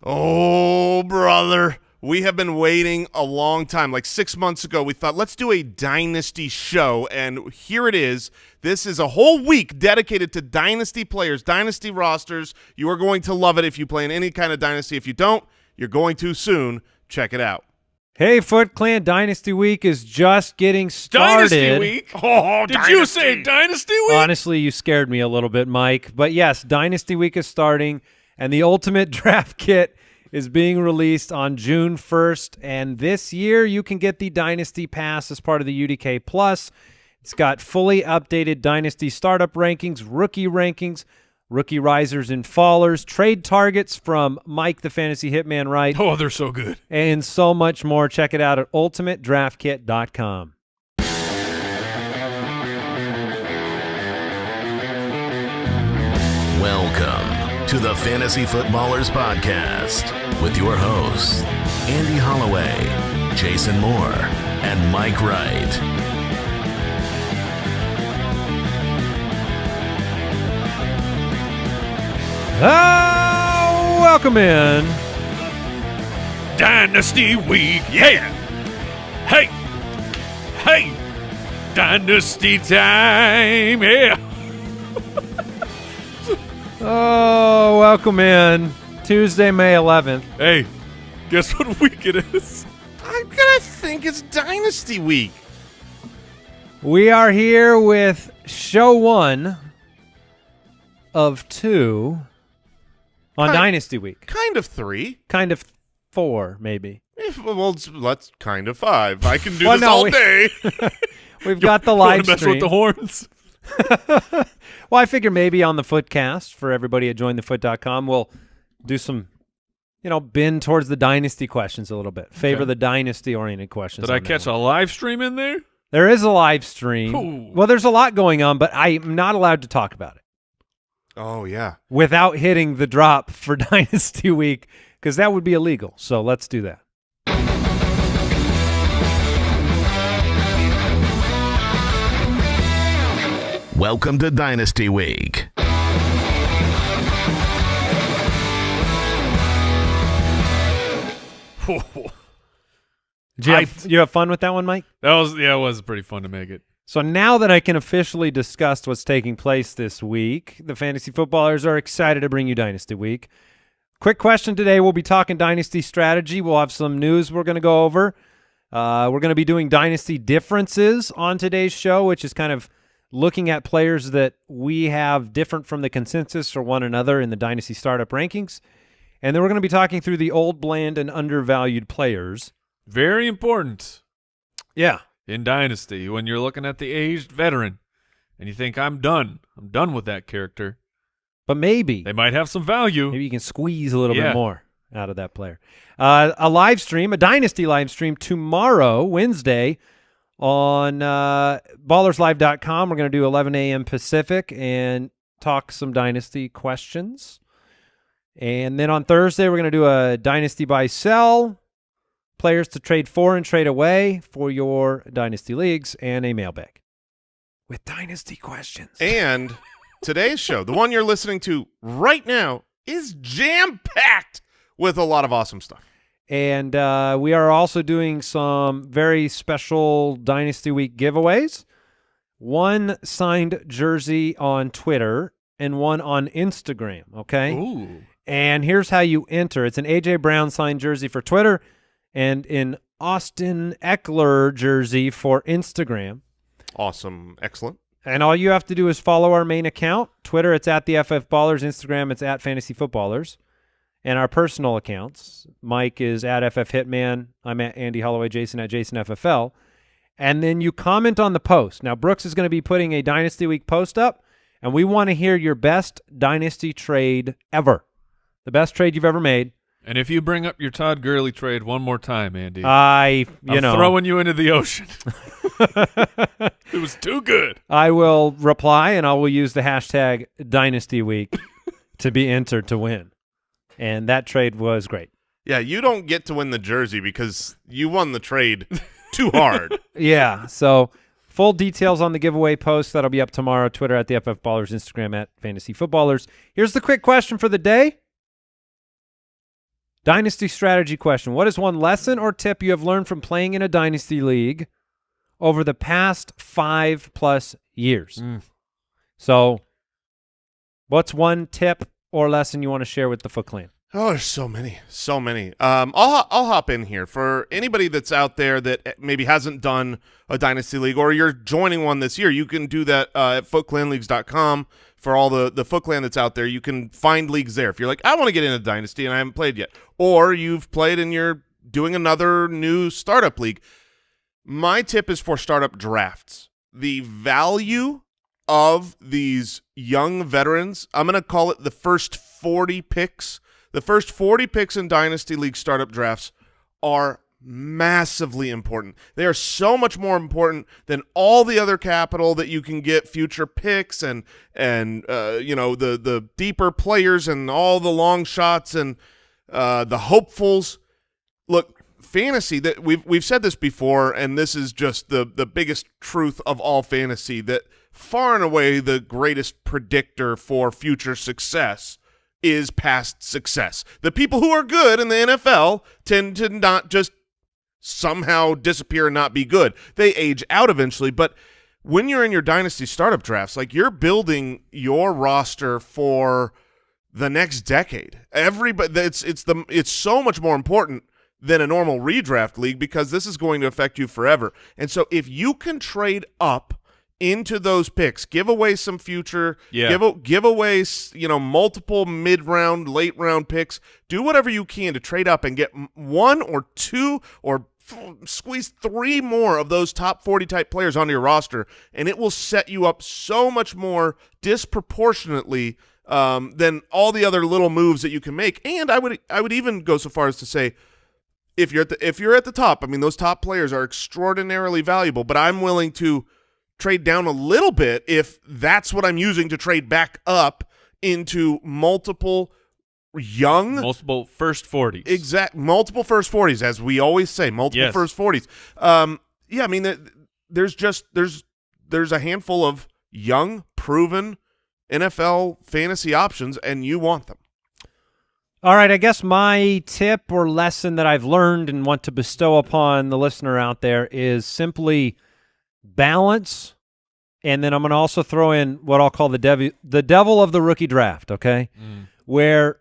Oh, brother. We have been waiting a long time. Like 6 months ago, we thought, let's do a Dynasty show, and here it is. This is a whole week dedicated to Dynasty players, Dynasty rosters. You are going to love it if you play in any kind of Dynasty. If you don't, you're going to soon. Check it out. Hey, Foot Clan, Dynasty Week is just getting started. Dynasty Week? Oh, did you say Dynasty Week? Honestly, you scared me a little bit, Mike. But yes, Dynasty Week is starting, and the Ultimate Draft Kit is being released on June 1st. And this year, you can get the Dynasty Pass as part of the UDK Plus. It's got fully updated Dynasty startup rankings, rookie risers and fallers, trade targets from Mike the Fantasy Hitman Wright. Oh, they're so good. And so much more. Check it out at ultimatedraftkit.com. Welcome to the Fantasy Footballers Podcast with your hosts, Andy Holloway, Jason Moore, and Mike Wright. Welcome in. Dynasty Week, yeah. Hey, Dynasty time, yeah. Oh, welcome in. Tuesday, May 11th. Hey, guess what week it is? I'm going to think it's Dynasty Week. We are here with show 1 of 2 on Dynasty Week. Kind of 3. Kind of 4, maybe. Well, let's kind of 5. I can do Well, this no, all day. We've got the live mess stream. with the horns? Well, I figure maybe on the Footcast for everybody at jointhefoot.com, we'll do some, bend towards the Dynasty questions a little bit. Favor the Dynasty-oriented questions. Did I catch a live stream in there? There is a live stream. Ooh. Well, there's a lot going on, but I'm not allowed to talk about it. Oh, yeah. Without hitting the drop for Dynasty Week, because that would be illegal. So let's do that. Welcome to Dynasty Week. Did you have fun with that one, Mike? It was pretty fun to make it. So now that I can officially discuss what's taking place this week, the Fantasy Footballers are excited to bring you Dynasty Week. Quick question today. We'll be talking Dynasty strategy. We'll have some news we're going to go over. We're going to be doing Dynasty differences on today's show, which is kind of looking at players that we have different from the consensus or one another in the Dynasty startup rankings. And then we're going to be talking through the old, bland, and undervalued players. Very important. Yeah. In Dynasty, when you're looking at the aged veteran and you think, I'm done with that character. But maybe they might have some value. Maybe you can squeeze a little bit more out of that player. A live stream, a Dynasty live stream tomorrow, Wednesday, on ballerslive.com. We're going to do 11 a.m. Pacific and talk some Dynasty questions. And then on Thursday, we're going to do a Dynasty buy-sell, players to trade for and trade away for your Dynasty leagues, and a mailbag with Dynasty questions. And today's show, the one you're listening to right now, is jam-packed with a lot of awesome stuff. And we are also doing some very special Dynasty Week giveaways. One signed jersey on Twitter and one on Instagram, okay? Ooh. And here's how you enter. It's an A.J. Brown signed jersey for Twitter and an Austin Eckler jersey for Instagram. Awesome. Excellent. And all you have to do is follow our main account. Twitter, it's at the FF Ballers. Instagram, it's at Fantasy Footballers. And our personal accounts, Mike is at FF Hitman. I'm at Andy Holloway, Jason at JasonFFL. And then you comment on the post. Now, Brooks is going to be putting a Dynasty Week post up, and we want to hear your best Dynasty trade ever. The best trade you've ever made. And if you bring up your Todd Gurley trade one more time, Andy, I'm throwing you into the ocean. It was too good. I will reply, and I will use the hashtag Dynasty Week to be entered to win. And that trade was great. Yeah, you don't get to win the jersey because you won the trade too hard. Yeah, so full details on the giveaway post. That'll be up tomorrow. Twitter at the FF Ballers, Instagram at Fantasy Footballers. Here's the quick question for the day. Dynasty strategy question. What is one lesson or tip you have learned from playing in a Dynasty league over the past 5+ years? So what's one tip or lesson you want to share with the Foot Clan? Oh, there's so many. I'll hop in here for anybody that's out there that maybe hasn't done a Dynasty League or you're joining one this year. You can do that at footclanleagues.com for all the Foot Clan that's out there. You can find leagues there. If you're like, I want to get into Dynasty and I haven't played yet, or you've played and you're doing another new startup league. My tip is for startup drafts. The value of these young veterans, I'm going to call it the first 40 picks. The first 40 picks in Dynasty League startup drafts are massively important. They are so much more important than all the other capital that you can get, future picks and the deeper players and all the long shots and the hopefuls. Look, fantasy, that we've said this before, and this is just the biggest truth of all fantasy, that far and away the greatest predictor for future success is past success. The people who are good in the NFL tend to not just somehow disappear and not be good. They age out eventually, but when you're in your Dynasty startup drafts, like, you're building your roster for the next decade. It's so much more important than a normal redraft league because this is going to affect you forever. And so if you can trade up into those picks, give away some future, give away multiple mid-round, late-round picks, do whatever you can to trade up and get one or two or squeeze 3 more of those top 40 type players onto your roster, and it will set you up so much more disproportionately than all the other little moves that you can make. And I would even go so far as to say, if you're at the top, I mean, those top players are extraordinarily valuable, but I'm willing to trade down a little bit if that's what I'm using to trade back up into multiple first 40s. Multiple first 40s, as we always say, first 40s. I mean, there's a handful of young, proven NFL fantasy options, and you want them. All right, I guess my tip or lesson that I've learned and want to bestow upon the listener out there is simply balance, and then I'm going to also throw in what I'll call the devil of the rookie draft, okay? Where,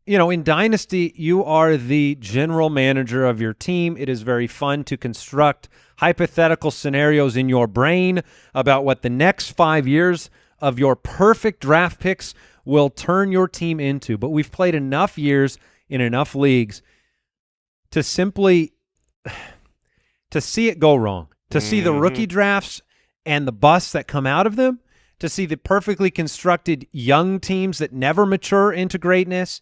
in Dynasty, you are the general manager of your team. It is very fun to construct hypothetical scenarios in your brain about what the next 5 years of your perfect draft picks will turn your team into. But we've played enough years in enough leagues to simply to see it go wrong, to see the rookie drafts and the busts that come out of them, to see the perfectly constructed young teams that never mature into greatness.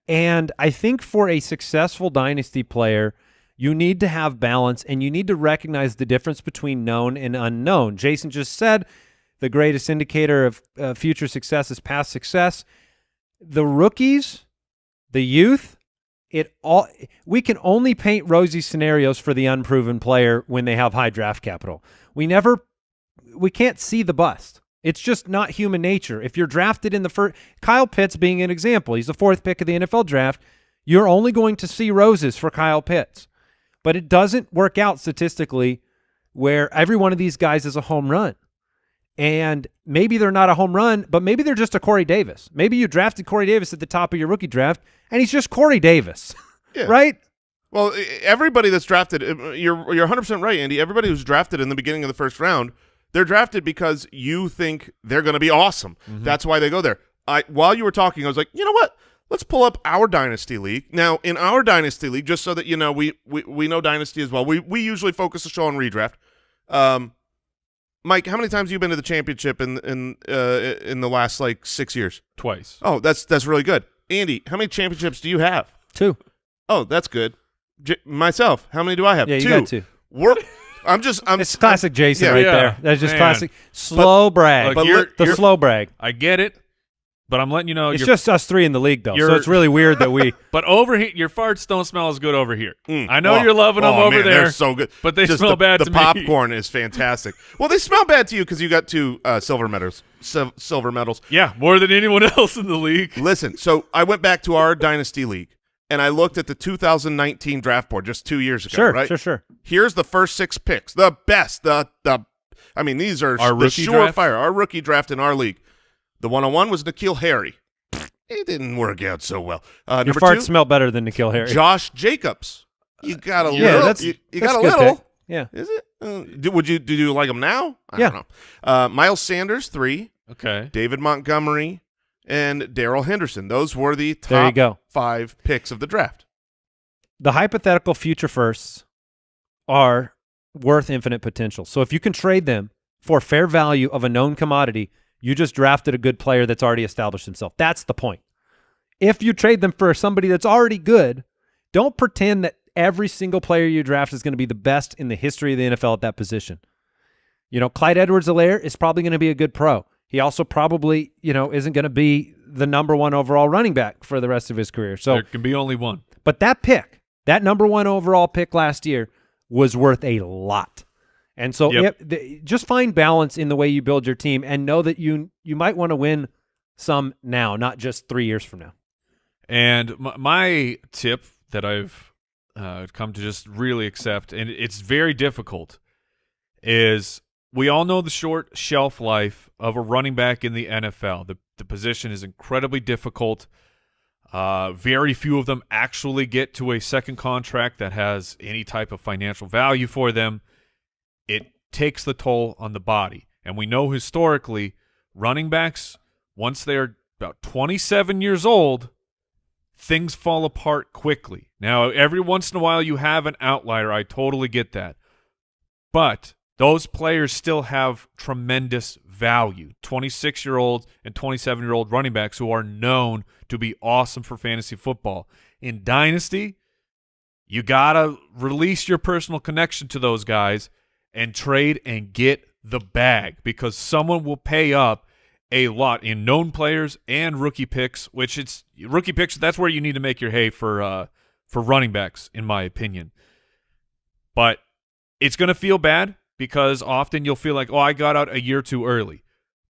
And I think for a successful Dynasty player, you need to have balance, and you need to recognize the difference between known and unknown. Jason just said the greatest indicator of future success is past success. The rookies, the youth, we can only paint rosy scenarios for the unproven player when they have high draft capital. We can't see the bust. It's just not human nature. If you're drafted in the first, Kyle Pitts being an example, he's the 4th pick of the NFL draft, you're only going to see roses for Kyle Pitts. But it doesn't work out statistically where every one of these guys is a home run. And maybe they're not a home run, but maybe they're just a Corey Davis. Maybe you drafted Corey Davis at the top of your rookie draft, and he's just Corey Davis, right? Well, everybody that's drafted, you're 100% right, Andy. Everybody who's drafted in the beginning of the first round, they're drafted because you think they're going to be awesome. That's why they go there. While you were talking, I was like, you know what? Let's pull up our Dynasty League. Now, in our Dynasty League, just so that you know, we know Dynasty as well. We usually focus the show on redraft. Mike, how many times have you been to the championship in the last 6 years? Twice. Oh, that's really good. Andy, how many championships do you have? 2. Oh, that's good. Myself, how many do I have? Yeah, 2. You got 2. It's classic Jason there. That's just classic. Slow brag. But the slow brag. I get it, but I'm letting you know. It's just us 3 in the league, though, so it's really weird that we. But over here, your farts don't smell as good over here. I know you're loving them over there. They're so good. But they smell bad to me. The popcorn is fantastic. Well, they smell bad to you because you got 2 silver medals. Silver medals. Yeah, more than anyone else in the league. Listen, so I went back to our Dynasty League. and I looked at the 2019 draft board just 2 years ago, Sure, right? sure. Here's the first 6 picks, the best, I mean, these are Our the rookie draft? surefire, our rookie draft in our league. The 101 was N'Keal Harry. It didn't work out so well. Your Number farts 2, smell better than N'Keal Harry. Josh Jacobs. You got a Yeah, little. that's You that's got a a good little. pick. Yeah. Is it? Do you like him now? I Yeah. don't know. Miles Sanders, 3. Okay. David Montgomery, and Darrell Henderson. Those were the There you top go. 5 picks of the draft. The hypothetical future firsts are worth infinite potential. So if you can trade them for fair value of a known commodity, you just drafted a good player that's already established himself. That's the point. If you trade them for somebody that's already good, don't pretend that every single player you draft is going to be the best in the history of the NFL at that position. You know, Clyde Edwards-Helaire is probably going to be a good pro. He also probably, isn't going to be the number 1 overall running back for the rest of his career. So There can be only one. but that pick, that number 1 overall pick last year, was worth a lot. And so just find balance in the way you build your team and know that you might want to win some now, not just 3 years from now. And my tip that I've come to just really accept, and it's very difficult, is we all know the short shelf life of a running back in the NFL. The position is incredibly difficult. Very few of them actually get to a second contract that has any type of financial value for them. It takes the toll on the body. And we know historically, running backs, once they're about 27 years old, things fall apart quickly. Now, every once in a while you have an outlier. I totally get that. But those players still have tremendous value. 26-year-old and 27-year-old running backs who are known to be awesome for fantasy football. In Dynasty, you got to release your personal connection to those guys and trade and get the bag, because someone will pay up a lot in known players and rookie picks, that's where you need to make your hay for running backs, in my opinion. But it's going to feel bad because often you'll feel like, oh, I got out a year too early.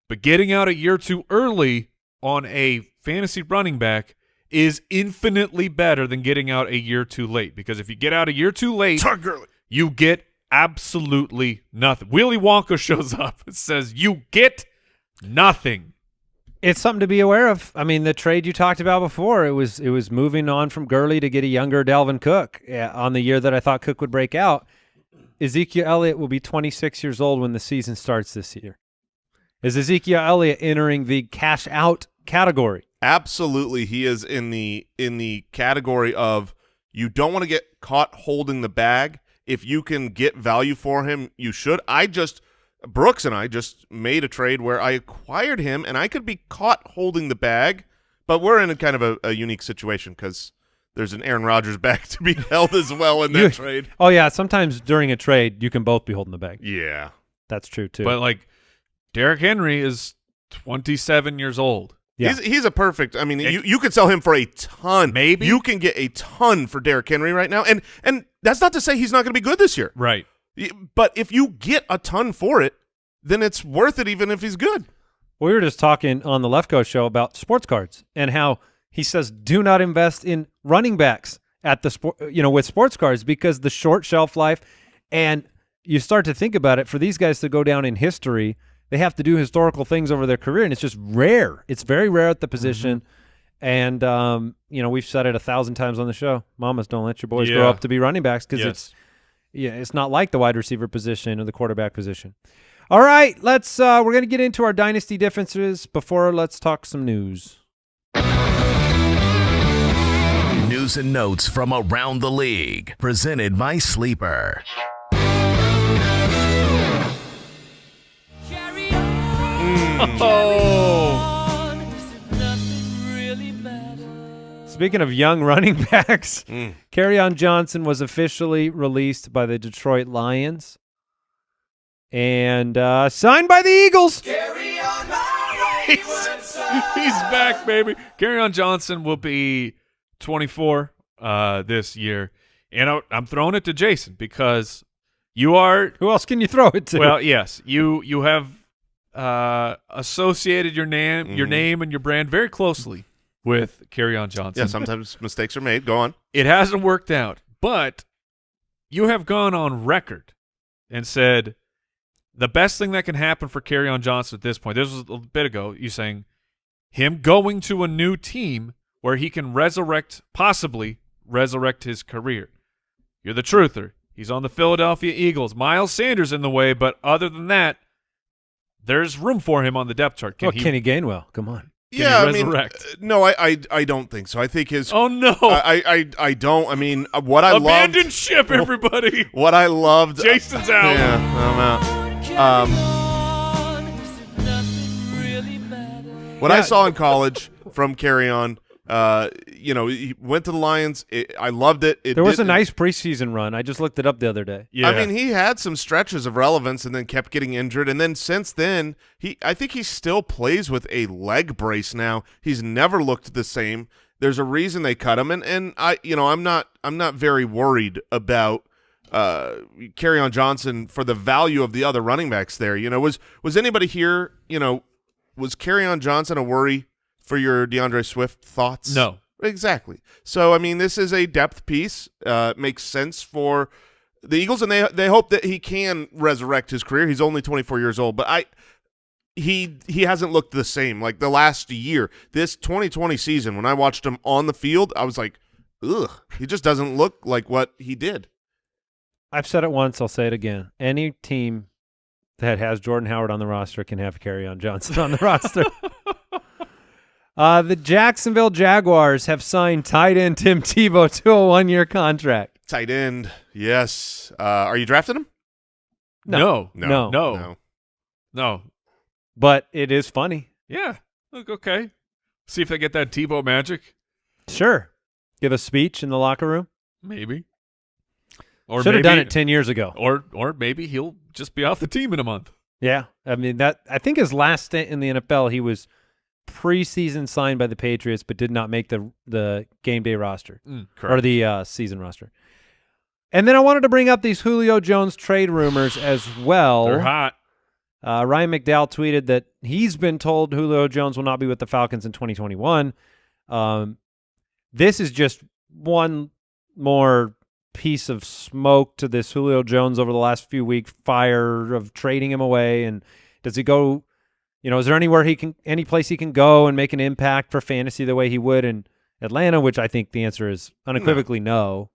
But getting out a year too early on a fantasy running back is infinitely better than getting out a year too late, because if you get out a year too late, you get absolutely nothing. Willy Wonka shows up and says, you get nothing. It's something to be aware of. I mean, the trade you talked about before, it was moving on from Gurley to get a younger Dalvin Cook on the year that I thought Cook would break out. Ezekiel Elliott will be 26 years old when the season starts this year. Is Ezekiel Elliott entering the cash out category? Absolutely, he is in the category of you don't want to get caught holding the bag. If you can get value for him, you should. Brooks and I just made a trade where I acquired him, and I could be caught holding the bag, but we're in a kind of a unique situation because there's an Aaron Rodgers bag to be held as well in that trade. Oh, yeah, sometimes during a trade, you can both be holding the bag. Yeah. That's true, too. But, like, Derrick Henry is 27 years old. Yeah. He's a perfect. I mean, you could sell him for a ton. Maybe you can get a ton for Derrick Henry right now, and that's not to say he's not going to be good this year. Right. But if you get a ton for it, then it's worth it, even if he's good. We were just talking on the Left Coast show about sports cards and how he says do not invest in running backs at the with sports cards because the short shelf life, and you start to think about it, for these guys to go down in history, they have to do historical things over their career, and it's just rare. It's very rare at the position. And, we've said it 1,000 times on the show. Mamas, don't let your boys grow up to be running backs because it's not like the wide receiver position or the quarterback position. All right, we're going to get into our dynasty differences. Let's talk some news. News and notes from around the league, presented by Sleeper. Speaking of young running backs, Kerryon Johnson was officially released by the Detroit Lions and signed by the Eagles. He's back, baby. Kerryon Johnson will be 24 this year. And I'm throwing it to Jason because you are. Who else can you throw it to? Well, yes, you have associated your name and your brand very closely with Kerryon Johnson. Yeah, sometimes mistakes are made. Go on. It hasn't worked out, but you have gone on record and said the best thing that can happen for Kerryon Johnson at this point, this was a bit ago, you saying him going to a new team where he can possibly resurrect his career. You're the truther. He's on the Philadelphia Eagles. Miles Sanders in the way, but other than that, there's room for him on the depth chart. Kenny Gainwell, come on. Yeah, I mean, no, I don't think so. I think his. Oh no, I don't. I mean, what I loved. Abandon ship, everybody. What I loved. Jason's out. Yeah, I'm out. What I saw in college from Kerryon, he went to the Lions. I loved it. There was a nice preseason run. I just looked it up the other day. Yeah. I mean, he had some stretches of relevance and then kept getting injured. And then since then, I think he still plays with a leg brace now. He's never looked the same. There's a reason they cut him. And I'm not very worried about Kerryon Johnson for the value of the other running backs there. Was anybody here, was Kerryon Johnson a worry for your DeAndre Swift thoughts? No. Exactly. So, I mean, this is a depth piece. Makes sense for the Eagles, and they hope that he can resurrect his career. He's only 24 years old, but he hasn't looked the same. Like the last year, this 2020 season, when I watched him on the field, I was like, ugh, he just doesn't look like what he did. I've said it once, I'll say it again. Any team that has Jordan Howard on the roster can have Kerryon Johnson on the roster. The Jacksonville Jaguars have signed tight end Tim Tebow to a one-year contract. Tight end, yes. Are you drafting him? No. But it is funny. Yeah. Look, okay. See if they get that Tebow magic. Sure. Give a speech in the locker room. Maybe. Or should have done it 10 years ago. Or maybe he'll just be off the team in a month. Yeah. I mean, I think his last stint in the NFL, he was preseason signed by the Patriots but did not make the game day roster or the season roster. And then I wanted to bring up these Julio Jones trade rumors as well. They're hot. Ryan McDowell tweeted that he's been told Julio Jones will not be with the Falcons in 2021. This is just one more piece of smoke to this Julio Jones over the last few weeks fire of trading him away. And does he go, is there any place he can go and make an impact for fantasy the way he would in Atlanta, which I think the answer is unequivocally no.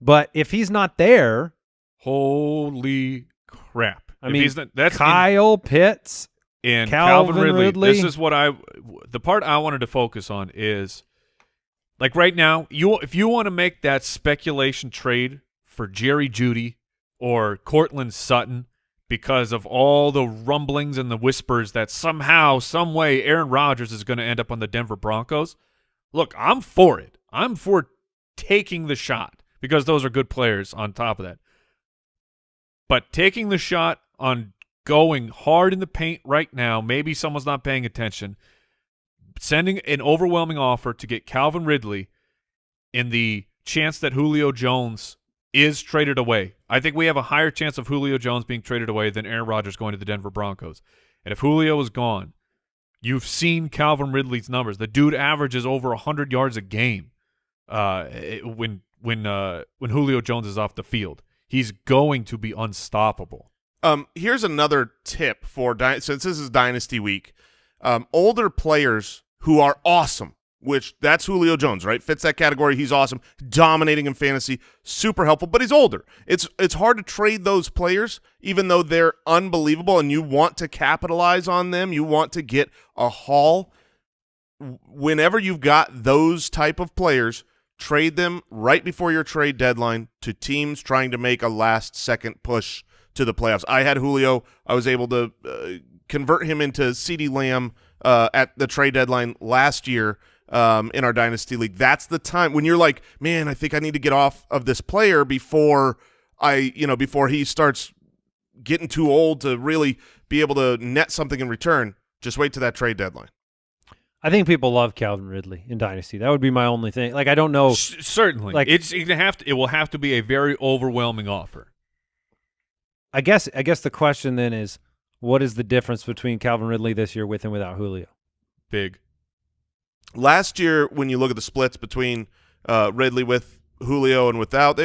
But if he's not there, holy crap. I mean, that's Kyle Pitts and Calvin Ridley. This is what the part I wanted to focus on is, like right now, if you want to make that speculation trade for Jerry Jeudy or Cortland Sutton because of all the rumblings and the whispers that somehow, some way, Aaron Rodgers is going to end up on the Denver Broncos, look, I'm for it. I'm for taking the shot because those are good players on top of that. But taking the shot on going hard in the paint right now, maybe someone's not paying attention, sending an overwhelming offer to get Calvin Ridley in the chance that Julio Jones is traded away. I think we have a higher chance of Julio Jones being traded away than Aaron Rodgers going to the Denver Broncos. And if Julio is gone, you've seen Calvin Ridley's numbers. The dude averages over 100 yards a game when Julio Jones is off the field. He's going to be unstoppable. Here's another tip for since this is Dynasty Week. Older players who are awesome, which that's Julio Jones, right? Fits that category. He's awesome, dominating in fantasy, super helpful, but he's older. It's hard to trade those players, even though they're unbelievable, and you want to capitalize on them. You want to get a haul. Whenever you've got those type of players, trade them right before your trade deadline to teams trying to make a last-second push to the playoffs. I had Julio. I was able to convert him into CeeDee Lamb at the trade deadline last year in our Dynasty League. That's the time when you're like, man, I think I need to get off of this player before he starts getting too old to really be able to net something in return. Just wait to that trade deadline. I think people love Calvin Ridley in Dynasty. That would be my only thing. Like, I don't know. Certainly. Like, it will have to be a very overwhelming offer. I guess the question then is, what is the difference between Calvin Ridley this year with and without Julio? Big. last year, when you look at the splits between Ridley with Julio and without,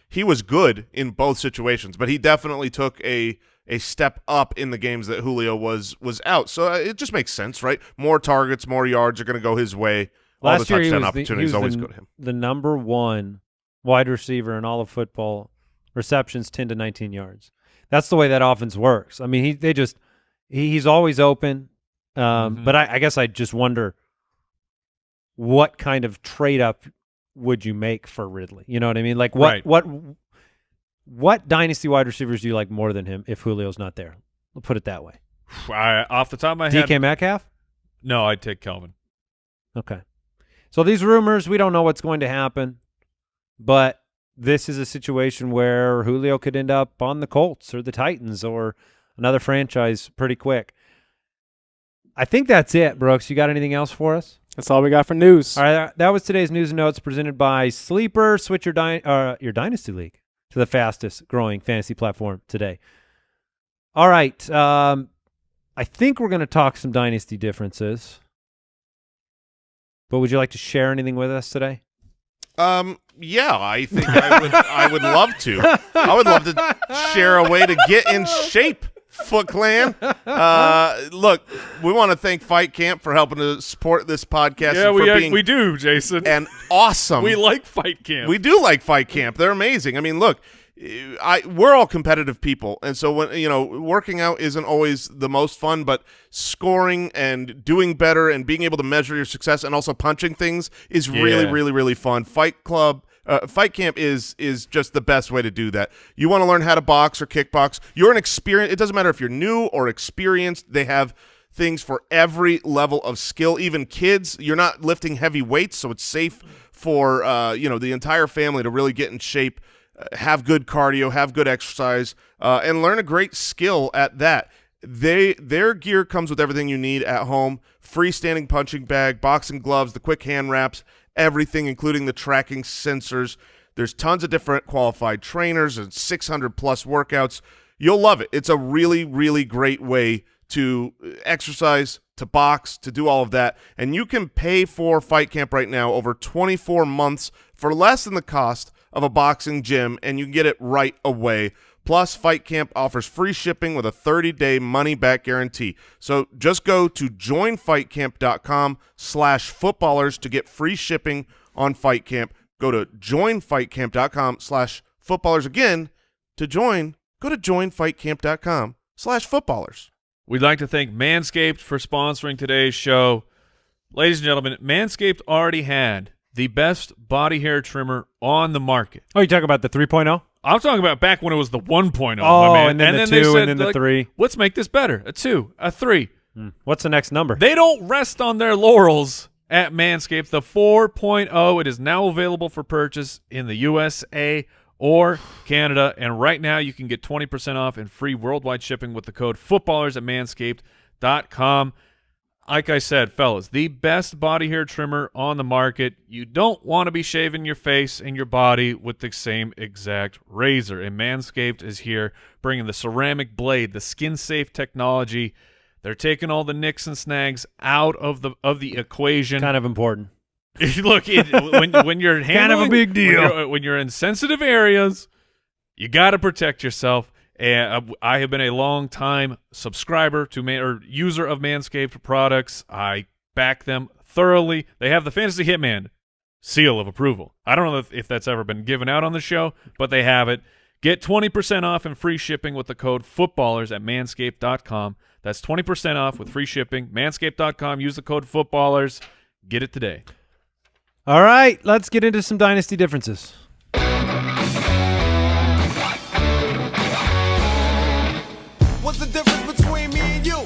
he was good in both situations, but he definitely took a step up in the games that Julio was out. So it just makes sense, right? More targets, more yards are going to go his way. All Last the year, touchdown opportunities always go to him. The number 1 wide receiver in all of football, receptions 10 to 19 yards. That's the way that offense works. I mean, he's always open. But I guess I just wonder what kind of trade up would you make for Ridley? You know what I mean? Like what dynasty wide receivers do you like more than him if Julio's not there? We'll put it that way. Off the top of my head, DK Metcalf? No, I'd take Kelvin. Okay. So these rumors, we don't know what's going to happen, but this is a situation where Julio could end up on the Colts or the Titans or another franchise pretty quick. I think that's it, Brooks. You got anything else for us? That's all we got for news. All right, that was today's news and notes presented by Sleeper. Switch your Dynasty League to the fastest growing fantasy platform today. All right, I think we're going to talk some Dynasty differences. But would you like to share anything with us today? Yeah, I think I would love to. I would love to share a way to get in shape, Foot Clan. Look, we want to thank Fight Camp for helping to support this podcast. Yeah, we do, Jason. And awesome. We like Fight Camp. We do like Fight Camp. They're amazing. I mean, look, we're all competitive people, and so when working out isn't always the most fun, but scoring and doing better and being able to measure your success and also punching things is really, really, really fun. Fight Camp is just the best way to do that. You want to learn how to box or kickbox. You're an experienced. It doesn't matter if you're new or experienced. They have things for every level of skill. Even kids. You're not lifting heavy weights, so it's safe for the entire family to really get in shape. Have good cardio, have good exercise, and learn a great skill at that. Their gear comes with everything you need at home: freestanding punching bag, boxing gloves, the quick hand wraps, everything, including the tracking sensors. There's tons of different qualified trainers and 600 plus workouts. You'll love it. It's a really, really great way to exercise, to box, to do all of that. And you can pay for Fight Camp right now over 24 months for less than the cost of a boxing gym, and you can get it right away. Plus, Fight Camp offers free shipping with a 30-day money-back guarantee. So just go to joinfightcamp.com/footballers to get free shipping on Fight Camp. Go to joinfightcamp.com/footballers. Again, to join, go to joinfightcamp.com/footballers. We'd like to thank Manscaped for sponsoring today's show. Ladies and gentlemen, Manscaped already had the best body hair trimmer on the market. Oh, you talking about the 3.0? I'm talking about back when it was the 1.0. Oh, my man. and then the they 2, said, and then the 3. Let's make this better. A 2, a 3. What's the next number? They don't rest on their laurels at Manscaped. The 4.0, it is now available for purchase in the USA or Canada. And right now you can get 20% off and free worldwide shipping with the code footballers at manscaped.com. Like I said, fellas, the best body hair trimmer on the market. You don't want to be shaving your face and your body with the same exact razor. And Manscaped is here bringing the ceramic blade, the skin-safe technology. They're taking all the nicks and snags out of the equation. Kind of important. Look, when you're handling, kind of a big deal. When you're in sensitive areas, you got to protect yourself. And I have been a long-time subscriber to or user of Manscaped products. I back them thoroughly. They have the Fantasy Hitman seal of approval. I don't know if that's ever been given out on the show, but they have it. Get 20% off and free shipping with the code footballers at manscaped.com. That's 20% off with free shipping. Manscaped.com. Use the code footballers. Get it today. All right, let's get into some dynasty differences. What's the difference between me and you?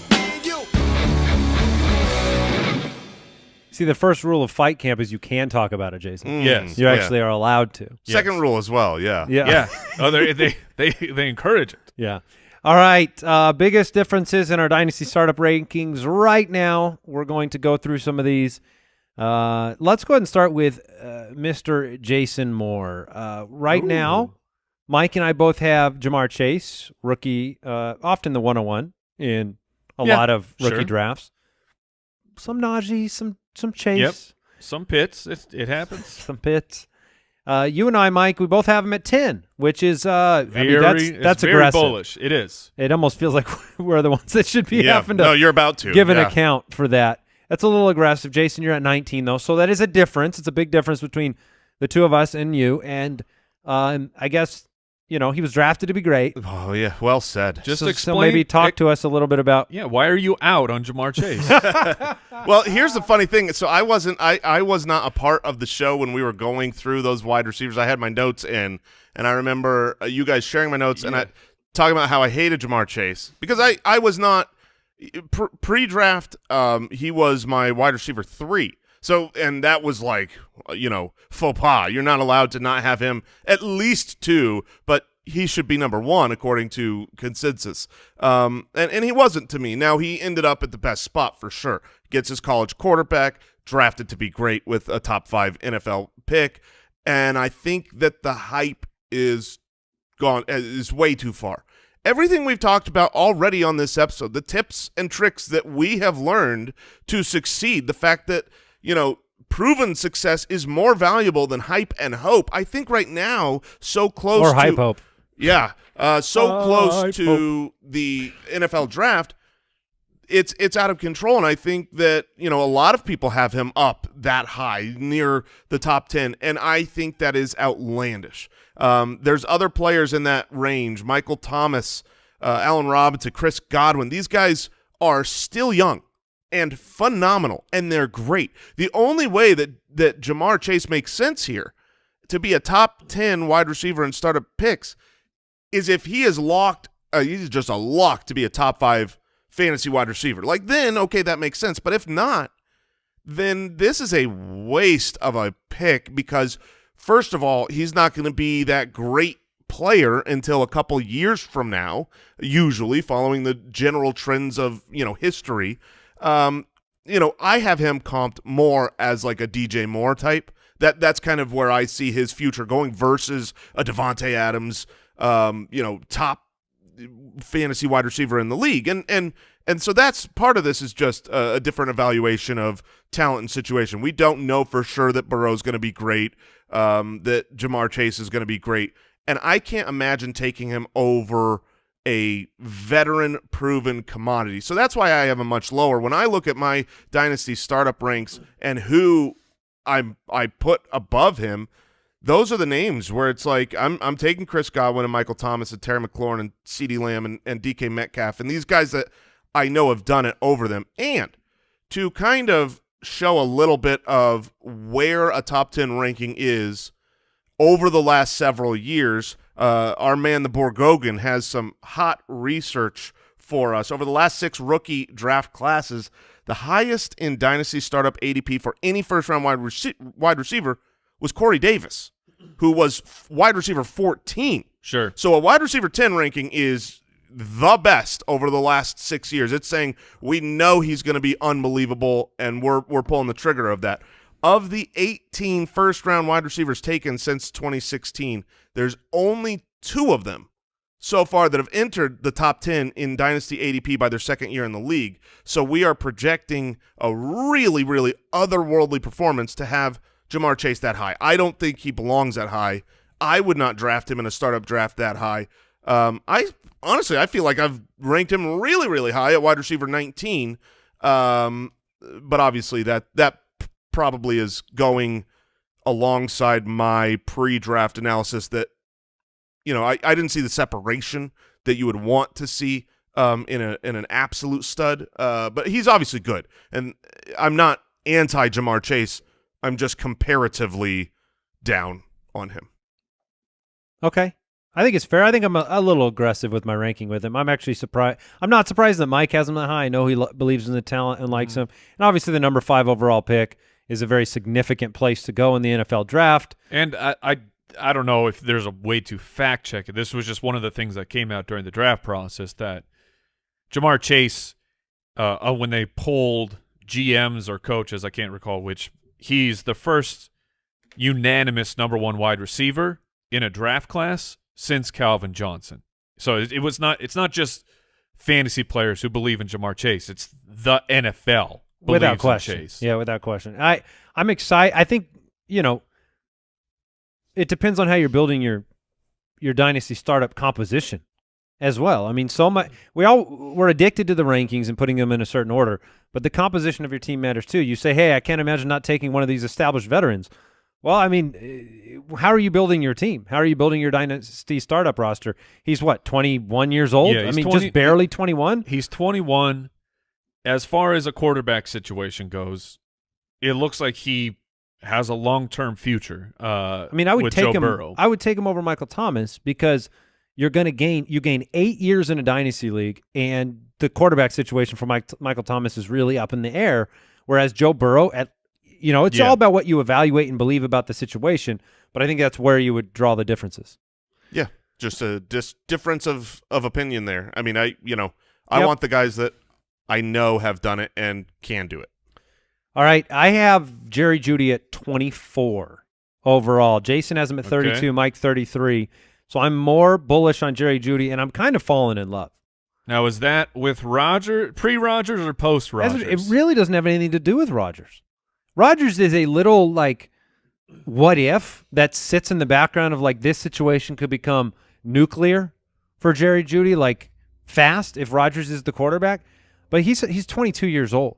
See, the first rule of Fight Camp is you can talk about it, Jason. Yes. You actually are allowed to. Second rule as well, yeah. Yeah. Oh, they encourage it. Yeah. All right. Biggest differences in our Dynasty Startup rankings right now. We're going to go through some of these. Let's go ahead and start with Mr. Jason Moore. Right now, Mike and I both have Jamar Chase, rookie, often the 101 in a lot of rookie drafts. Najee, some Chase. Yep. Some Pitts. It happens. Some Pitts. You and I, Mike, we both have him at 10, which is that's very aggressive. bullish. It is. It almost feels like we're the ones that should be having to no, you're about to give an account for that. That's a little aggressive. Jason, you're at 19, though, so that is a difference. It's a big difference between the two of us and you, and I guess, he was drafted to be great. Oh, yeah, well said. Just so explain. maybe talk to us a little bit about. Yeah, why are you out on Jamar Chase? Well, here's the funny thing. So I was not a part of the show when we were going through those wide receivers. I had my notes in, and I remember you guys sharing my notes and talking about how I hated Jamar Chase because I was not pre-draft. He was my wide receiver 3. So, and that was like, faux pas. You're not allowed to not have him at least 2, but he should be number 1 according to consensus. And he wasn't to me. Now, he ended up at the best spot for sure. Gets his college quarterback, drafted to be great with a top 5 NFL pick. And I think that the hype is way too far. Everything we've talked about already on this episode, the tips and tricks that we have learned to succeed, the fact that, proven success is more valuable than hype and hope. I think right now, so close to – Or hype hope. Yeah, close to the NFL draft, it's out of control, and I think that, a lot of people have him up that high, near the top 10, and I think that is outlandish. There's other players in that range, Michael Thomas, Allen Robinson, Chris Godwin. These guys are still young and phenomenal, and they're great. The only way that Jamar Chase makes sense here to be a top 10 wide receiver in startup picks is if he is locked, he's just a lock to be a top 5 fantasy wide receiver. Like then, okay, that makes sense. But if not, then this is a waste of a pick because, first of all, he's not going to be that great player until a couple years from now, usually following the general trends of, history. I have him comped more as like a DJ Moore type. That's kind of where I see his future going versus a Devontae Adams, top fantasy wide receiver in the league. And so that's part of this is just a different evaluation of talent and situation. We don't know for sure that Burrow's going to be great, that Jamar Chase is going to be great. And I can't imagine taking him over a veteran-proven commodity. So that's why I have him much lower. When I look at my Dynasty startup ranks and who I put above him, those are the names where it's like I'm taking Chris Godwin and Michael Thomas and Terry McLaurin and CeeDee Lamb and DK Metcalf and these guys that I know have done it over them. And to kind of show a little bit of where a top 10 ranking is over the last several years, our man, the Borgogan, has some hot research for us. Over the last 6 rookie draft classes, the highest in Dynasty startup ADP for any first-round wide receiver was Corey Davis, who was wide receiver 14. Sure. So a wide receiver 10 ranking is the best over the last 6 years. It's saying we know he's going to be unbelievable, and we're pulling the trigger of that. Of the 18 first-round wide receivers taken since 2016, there's only 2 of them so far that have entered the top 10 in Dynasty ADP by their second year in the league. So we are projecting a really, really otherworldly performance to have Jamar Chase that high. I don't think he belongs that high. I would not draft him in a startup draft that high. I feel like I've ranked him really, really high at wide receiver 19. But obviously that probably is going alongside my pre-draft analysis that, I didn't see the separation that you would want to see in an absolute stud. But he's obviously good. And I'm not anti-Jamar Chase. I'm just comparatively down on him. Okay. I think it's fair. I think I'm a little aggressive with my ranking with him. I'm actually surprised. I'm not surprised that Mike has him that high. I know he believes in the talent and likes him. And obviously the number 5 overall pick is a very significant place to go in the NFL draft. And I don't know if there's a way to fact check it. This was just one of the things that came out during the draft process that Jamar Chase, when they polled GMs or coaches, I can't recall which, he's the first unanimous number 1 wide receiver in a draft class since Calvin Johnson. So it's not just fantasy players who believe in Jamar Chase. It's the NFL Without believes in question. Chase. Yeah, without question. I'm excited. I think, it depends on how you're building your dynasty startup composition as well. I mean, we're addicted to the rankings and putting them in a certain order, but the composition of your team matters too. You say, hey, I can't imagine not taking one of these established veterans. Well, I mean, how are you building your team? How are you building your dynasty startup roster? He's what, 21 years old? Yeah, I mean, just barely 21? He's 21. As far as a quarterback situation goes, it looks like he has a long-term future. I mean, I would with take Joe him. Burrow. I would take him over Michael Thomas because you gain 8 years in a dynasty league, and the quarterback situation for Michael Thomas is really up in the air. Whereas Joe Burrow, it's all about what you evaluate and believe about the situation. But I think that's where you would draw the differences. Yeah, just a difference of opinion there. I mean, I want the guys that I know have done it and can do it. All right, I have Jerry Jeudy at 24 overall. Jason has him at 32, Okay. Mike 33. So I'm more bullish on Jerry Jeudy, and I'm kind of falling in love. Now, is that with pre-Rodgers or post-Rodgers? It really doesn't have anything to do with Rodgers. Rodgers is a little what if that sits in the background of this situation could become nuclear for Jerry Jeudy, fast if Rodgers is the quarterback. But he's 22 years old,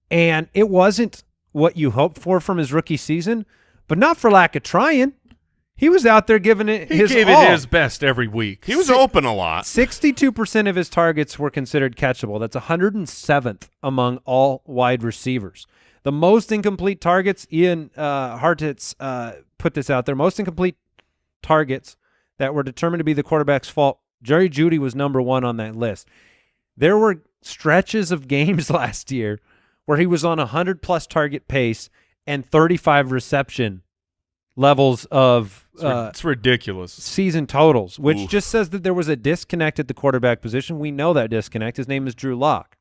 and it wasn't what you hoped for from his rookie season, but not for lack of trying. He was out there giving it He his gave all. it his best every week. He was open a lot. 62% of his targets were considered catchable. That's 107th among all wide receivers. The most incomplete targets, Ian Hartitz put this out there, most incomplete targets that were determined to be the quarterback's fault, Jerry Jeudy was number one on that list. There were stretches of games last year where he was on a 100-plus target pace and 35 reception levels of It's ridiculous. season totals, which Oof. just says that there was a disconnect at the quarterback position. We know that disconnect. His name is Drew Lock.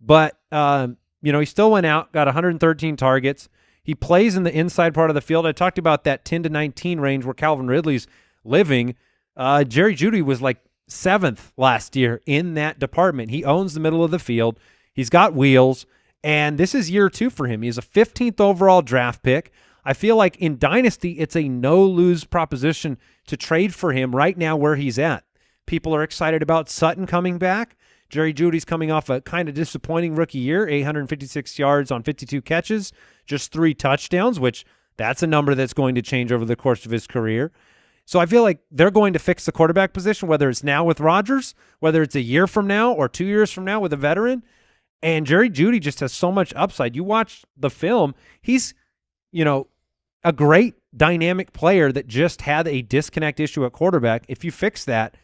But, he still went out, got 113 targets. He plays in the inside part of the field. I talked about that 10 to 19 range where Calvin Ridley's living. Jerry Jeudy was 7th last year in that department. He owns the middle of the field. He's got wheels, and this is year 2 for him. He's a 15th overall draft pick. I feel like in Dynasty, it's a no-lose proposition to trade for him right now where he's at. People are excited about Sutton coming back. Jerry Jeudy's coming off a kind of disappointing rookie year, 856 yards on 52 catches, just 3 touchdowns, which that's a number that's going to change over the course of his career. So I feel like they're going to fix the quarterback position, whether it's now with Rodgers, whether it's a year from now or 2 years from now with a veteran. And Jerry Jeudy just has so much upside. You watch the film, he's, a great dynamic player that just had a disconnect issue at quarterback. If you fix that,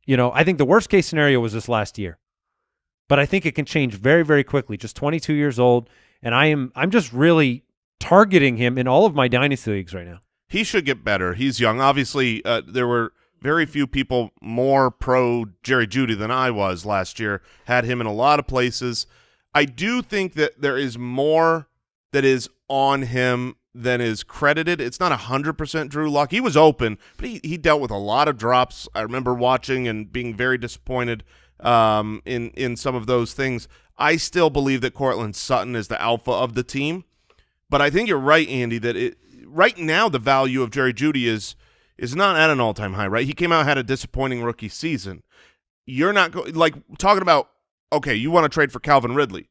I think the worst case scenario was this last year. But I think it can change very, very quickly. Just 22 years old, and I'm just really targeting him in all of my dynasty leagues right now. He should get better. He's young. Obviously, there were very few people more pro Jerry Jeudy than I was last year. Had him in a lot of places. I do think that there is more that is on him than is credited. It's not 100% Drew Lock. He was open, but he dealt with a lot of drops. I remember watching and being very disappointed in some of those things. I still believe that Courtland Sutton is the alpha of the team, but I think you're right, Andy, that right now the value of Jerry Jeudy is not at an all-time high, right? He came out and had a disappointing rookie season. You're not talking about, okay, you want to trade for Calvin Ridley.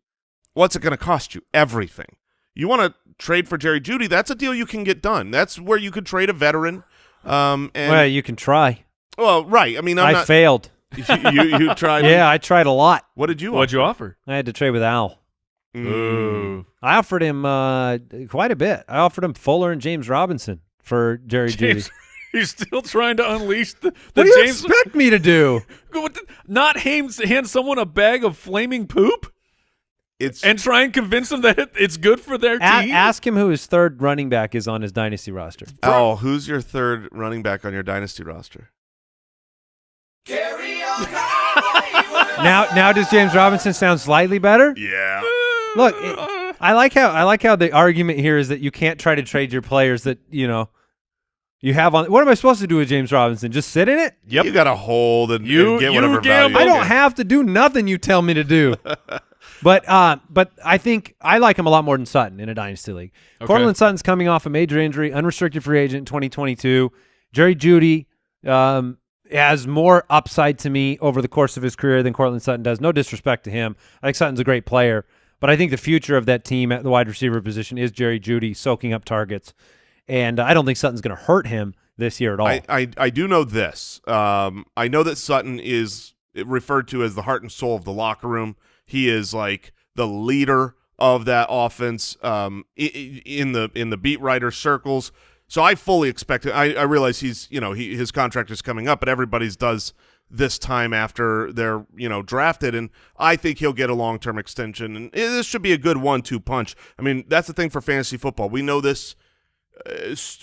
What's it going to cost you? Everything. You want to trade for Jerry Jeudy, that's a deal you can get done. That's where you could trade a veteran. Well, you can try. Well, right. I mean, I failed. You tried. Yeah, I tried a lot. What did you? What'd you offer? I had to trade with Al. Ooh. I offered him quite a bit. I offered him Fuller and James Robinson for Jerry Jeudy. You're still trying to unleash the What do you James. expect me to do? Not hand someone a bag of flaming poop and try and convince them that it's good for their team? Ask him who his third running back is on his dynasty roster. Oh, who's your third running back on your dynasty roster? Carry on. Now does James Robinson sound slightly better? Yeah. Look, I like how the argument here is that you can't try to trade your players that you have on. What am I supposed to do with James Robinson? Just sit in it? Yep. You got to hold and You get whatever gamble. value. I don't have to do nothing you tell me to do. But I think I like him a lot more than Sutton in a dynasty league. Okay. Cortland Sutton's coming off a major injury, unrestricted free agent in 2022. Jerry Jeudy has more upside to me over the course of his career than Cortland Sutton does. No disrespect to him. I think Sutton's a great player, but I think the future of that team at the wide receiver position is Jerry Jeudy soaking up targets, and I don't think Sutton's going to hurt him this year at all. I do know this. I know that Sutton is referred to as the heart and soul of the locker room. He is like the leader of that offense in the beat writer circles. So I fully expect it. I realize his contract is coming up, but everybody's does this time after they're drafted, and I think he'll get a long-term extension. And this should be a good 1-2 punch. I mean, that's the thing for fantasy football. We know this.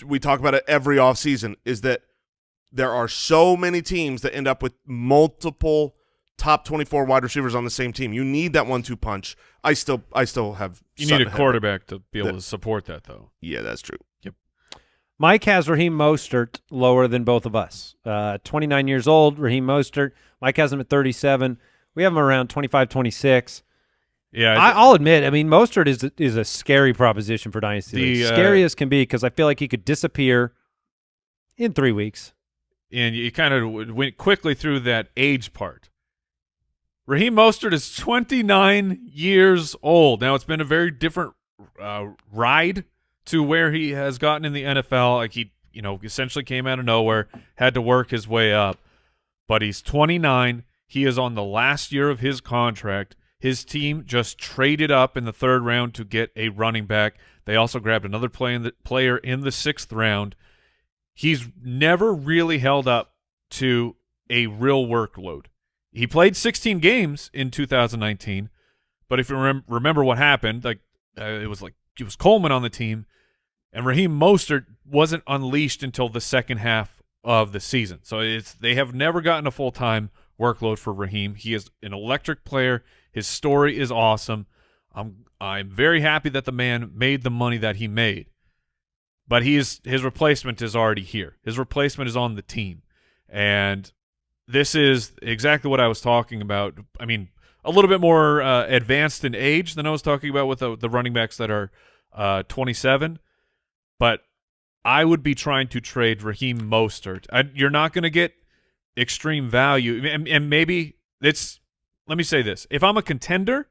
We talk about it every offseason, is that there are so many teams that end up with multiple top 24 wide receivers on the same team. You need that 1-2 punch. I still have. You need a quarterback to be able to support that, though. Yeah, that's true. Yep. Mike has Raheem Mostert lower than both of us. 29 years old, Raheem Mostert. Mike has him at 37. We have him around 25, 26. Yeah, I'll admit, I mean, Mostert is a scary proposition for Dynasty League. Scary as can be, because I feel like he could disappear in 3 weeks. And you kind of went quickly through that age part. Raheem Mostert is 29 years old. Now, it's been a very different ride to where he has gotten in the NFL. Like, he, essentially came out of nowhere, had to work his way up. But he's 29. He is on the last year of his contract. His team just traded up in the 3rd round to get a running back. They also grabbed another player in the 6th round. He's never really held up to a real workload. He played 16 games in 2019, but if you remember what happened, it was Coleman on the team, and Raheem Mostert wasn't unleashed until the second half of the season. So they have never gotten a full-time workload for Raheem. He is an electric player. His story is awesome. I'm very happy that the man made the money that he made. But his replacement is already here. His replacement is on the team. And this is exactly what I was talking about. I mean, a little bit more advanced in age than I was talking about with the running backs that are 27. But I would be trying to trade Raheem Mostert. You're not going to get extreme value. And maybe it's – let me say this. If I'm a contender,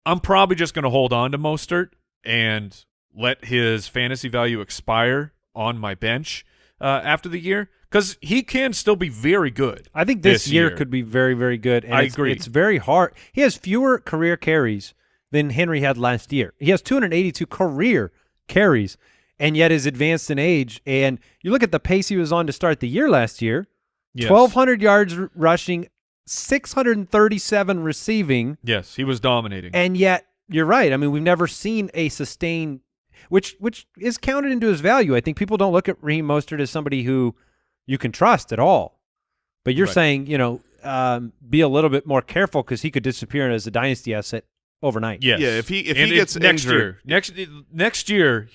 I'm probably just going to hold on to Mostert and – let his fantasy value expire on my bench after the year, because he can still be very good. I think this year could be very, very good. And I agree. It's very hard. He has fewer career carries than Henry had last year. He has 282 career carries, and yet is advanced in age. And you look at the pace he was on to start the year last year, 1,200 yards rushing, 637 receiving. Yes, he was dominating. And yet, you're right. I mean, we've never seen a sustained – which is counted into his value. I think people don't look at Raheem Mostert as somebody who you can trust at all. But you're saying, be a little bit more careful, because he could disappear as a dynasty asset overnight. Yes. Yeah, if he gets injured next year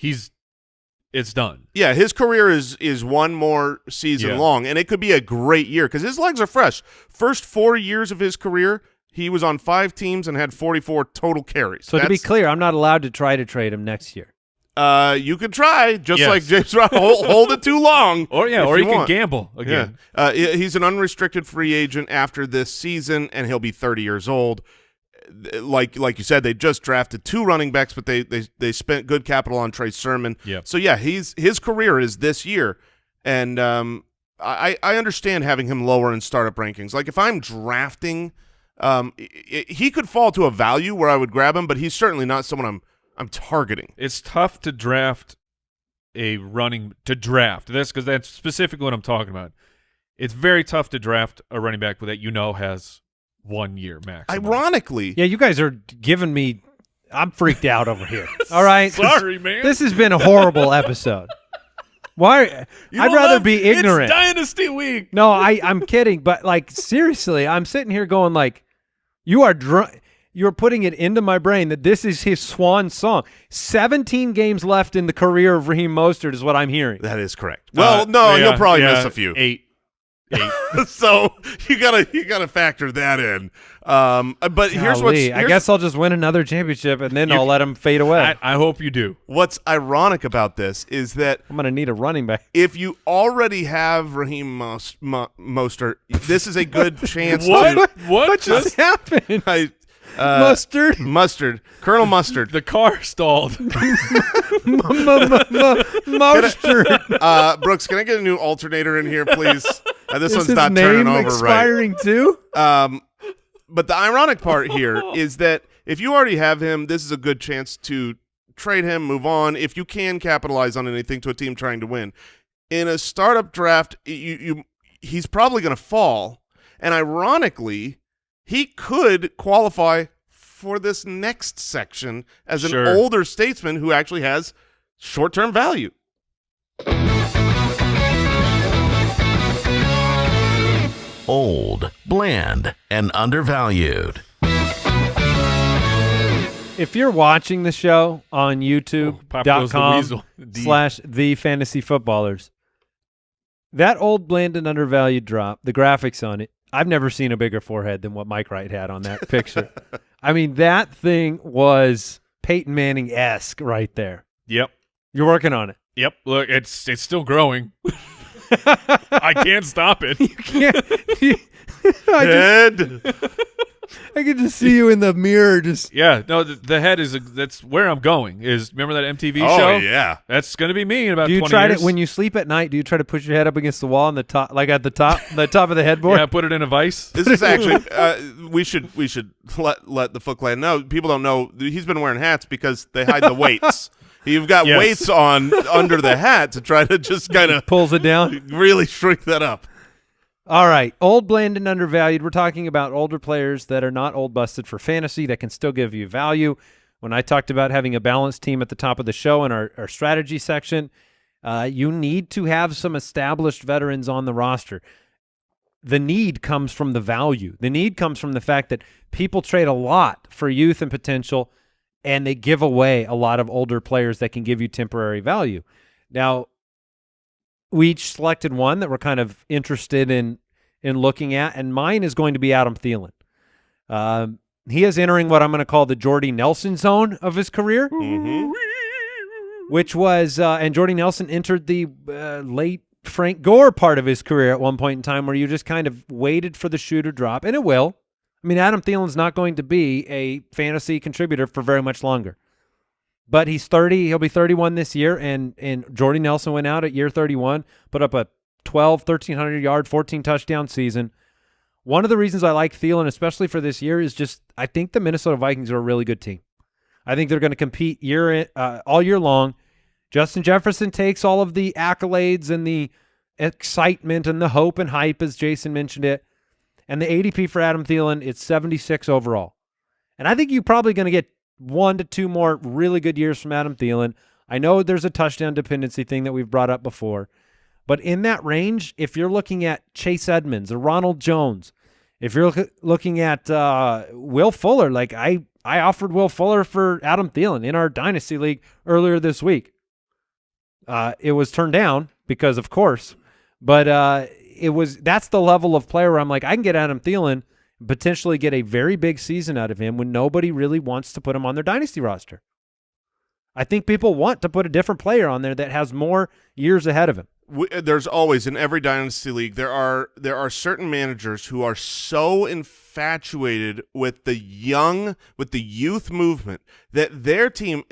it's done. Yeah, his career is one more season long, and it could be a great year because his legs are fresh. First 4 years of his career, he was on 5 teams and had 44 total carries. So to be clear, I'm not allowed to try to trade him next year. You could try, just like James Brown. Hold it too long. Or you can gamble again. Yeah. He's an unrestricted free agent after this season, and he'll be 30 years old. Like you said, they just drafted 2 running backs, but they spent good capital on Trey Sermon. Yep. So yeah, his career is this year, and I understand having him lower in startup rankings. Like if I'm drafting, he could fall to a value where I would grab him, but he's certainly not someone I'm targeting. It's tough to draft that's because that's specifically what I'm talking about. It's very tough to draft a running back that has 1 year max. Ironically. Yeah, you guys are giving me – I'm freaked out over here. All right? Sorry, man. This has been a horrible episode. Why? I'd rather be ignorant. It's Dynasty Week. No, I'm kidding. But, seriously, I'm sitting here going you are drunk. You're putting it into my brain that this is his swan song. 17 games left in the career of Raheem Mostert is what I'm hearing. That is correct. Well, no, he'll probably miss a few. 8. So you gotta factor that in. But here's I guess I'll just win another championship and then I'll let him fade away. I hope you do. what's ironic about this is that I'm going to need a running back. if you already have Raheem Mostert, this is a good chance What just happened? Mustard. Colonel Mustard. The car stalled. Mustard. Brooks, can I get a new alternator in here, please? This Is one's his not name turning over expiring too? right. But the ironic part here is that if you already have him, this is a good chance to trade him, move on, if you can capitalize on anything to a team trying to win. In a startup draft, he's probably going to fall, and ironically, he could qualify for this next section as an older statesman who actually has short-term value. Old, bland, and undervalued. If you're watching the show on Pop goes the weasel. YouTube.com/TheFantasyFootballers, that old, bland, and undervalued drop, the graphics on it, I've never seen a bigger forehead than what Mike Wright had on that picture. I mean, that thing was Peyton Manning-esque right there. Yep. You're working on it. Yep. Look, it's still growing. I can't stop it. You can't. I can just see you in the mirror. Just Yeah. No, the head is that's where I'm going. Remember that MTV show? Oh, yeah. That's going to be me in about do you 20 try years. to when you sleep at night? Do you try to push your head up against the wall on the top, like at the top of the headboard? Yeah, put it in a vice. This is actually we should let the Foot Clan know. People don't know he's been wearing hats because they hide the weights. You've got weights on under the hat to try to just kind of pulls it down, really shrink that up. All right, old, bland, and undervalued. We're talking about older players that are not old busted for fantasy that can still give you value. When I talked about having a balanced team at the top of the show in our strategy section, you need to have some established veterans on the roster. The need comes from the value. The need comes from the fact that people trade a lot for youth and potential, and they give away a lot of older players that can give you temporary value. Now, we each selected one that we're kind of interested in looking at, and mine is going to be Adam Thielen. He is entering what I'm going to call the Jordy Nelson zone of his career, which was and Jordy Nelson entered the late Frank Gore part of his career at one point in time where you just kind of waited for the shoe to drop, and it will. I mean, Adam Thielen's not going to be a fantasy contributor for very much longer. But he's 30. He'll be 31 this year, and Jordy Nelson went out at year 31, put up a 1,300-yard, 14-touchdown season. One of the reasons I like Thielen, especially for this year, is just I think the Minnesota Vikings are a really good team. I think they're going to compete all year long. Justin Jefferson takes all of the accolades and the excitement and the hope and hype, as Jason mentioned it. And the ADP for Adam Thielen, it's 76 overall. And I think you're probably going to get 1 to 2 more really good years from Adam Thielen. I know there's a touchdown dependency thing that we've brought up before. But in that range, if you're looking at Chase Edmonds or Ronald Jones, if you're looking at Will Fuller, like I offered Will Fuller for Adam Thielen in our Dynasty League earlier this week. It was turned down because, of course, but that's the level of player where I'm like, I can get Adam Thielen, potentially get a very big season out of him when nobody really wants to put him on their Dynasty roster. I think people want to put a different player on there that has more years ahead of him. There's always, in every Dynasty League, there are certain managers who are so infatuated with the youth movement that their team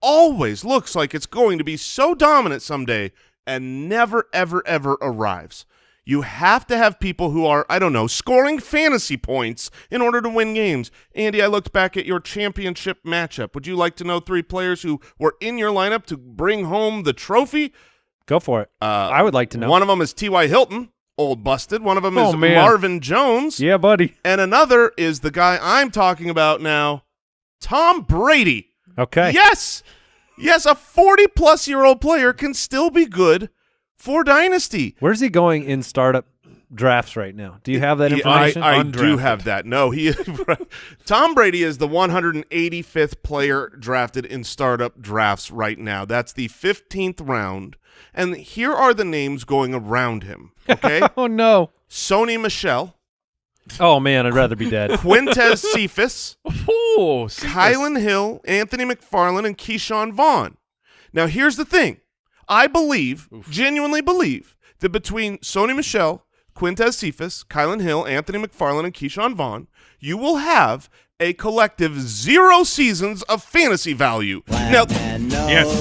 always looks like it's going to be so dominant someday and never, ever, ever arrives. You have to have people who are, I don't know, scoring fantasy points in order to win games. Andy, I looked back at your championship matchup. Would you like to know 3 players who were in your lineup to bring home the trophy? Go for it. I would like to know. One of them is T.Y. Hilton, old busted. One of them is Marvin Jones. Yeah, buddy. And another is the guy I'm talking about now, Tom Brady. Okay. Yes, a 40-plus-year-old player can still be good for Dynasty. Where's he going in startup drafts right now. Do you have that Yeah, information? I do Undrafted. have that. No, Tom Brady is the 185th player drafted in startup drafts right now. That's the 15th round. And here are the names going around him, okay? Oh, no. Sony Michel, Oh, man, I'd rather be dead. Quintez Cephas, Oh, Kylan Hill, Anthony McFarland, and Keyshawn Vaughn. Now, here's the thing. I genuinely believe, that between Sony Michel, Quintez Cephas, Kylan Hill, Anthony McFarland, and Keyshawn Vaughn, you will have a collective 0 seasons of fantasy value. Now, Yes.